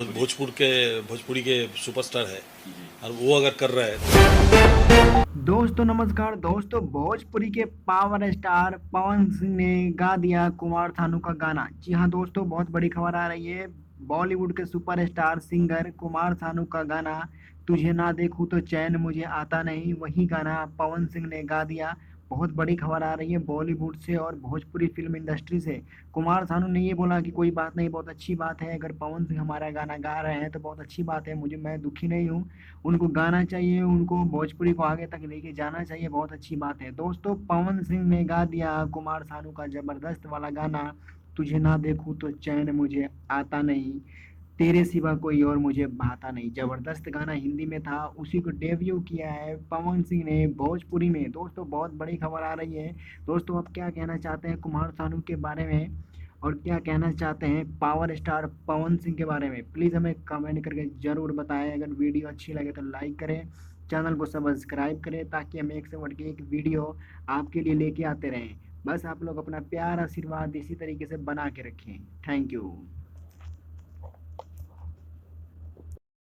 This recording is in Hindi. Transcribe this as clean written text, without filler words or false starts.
भोजपुरी के सुपरस्टार है और वो अगर कर रहा है। दोस्तों नमस्कार दोस्तों, भोजपुरी के पावर स्टार पवन सिंह ने गा दिया कुमार सानू का गाना। जी हाँ दोस्तों, बहुत बड़ी खबर आ रही है। बॉलीवुड के सुपरस्टार सिंगर कुमार सानू का गाना तुझे ना देखूं तो चैन मुझे आता नहीं, वही गाना पवन सिंह ने गा दिया। बहुत बड़ी खबर आ रही है बॉलीवुड से और भोजपुरी फिल्म इंडस्ट्री से। कुमार सानू ने ये बोला कि कोई बात नहीं, बहुत अच्छी बात है, अगर पवन सिंह हमारा गाना गा रहे हैं तो बहुत अच्छी बात है, मैं दुखी नहीं हूँ। उनको गाना चाहिए, उनको भोजपुरी को आगे तक लेके जाना चाहिए, बहुत अच्छी बात है। दोस्तों पवन सिंह ने गा दिया कुमार सानू का जबरदस्त वाला गाना तुझे ना देखूं तो चैन मुझे आता नहीं, तेरे सिवा कोई और मुझे भाता नहीं। जबरदस्त गाना हिंदी में था, उसी को डेब्यू किया है पवन सिंह ने भोजपुरी में। दोस्तों बहुत बड़ी खबर आ रही है। दोस्तों आप क्या कहना चाहते हैं कुमार सानू के बारे में, और क्या कहना चाहते हैं पावर स्टार पवन सिंह के बारे में, प्लीज़ हमें कमेंट करके ज़रूर बताएं। अगर वीडियो अच्छी लगे तो लाइक करें, चैनल को सब्सक्राइब करें, ताकि हम एक से बढ़ के एक वीडियो आपके लिए लेके आते रहें। बस आप लोग अपना प्यार आशीर्वाद इसी तरीके से बना के रखें। Thank you.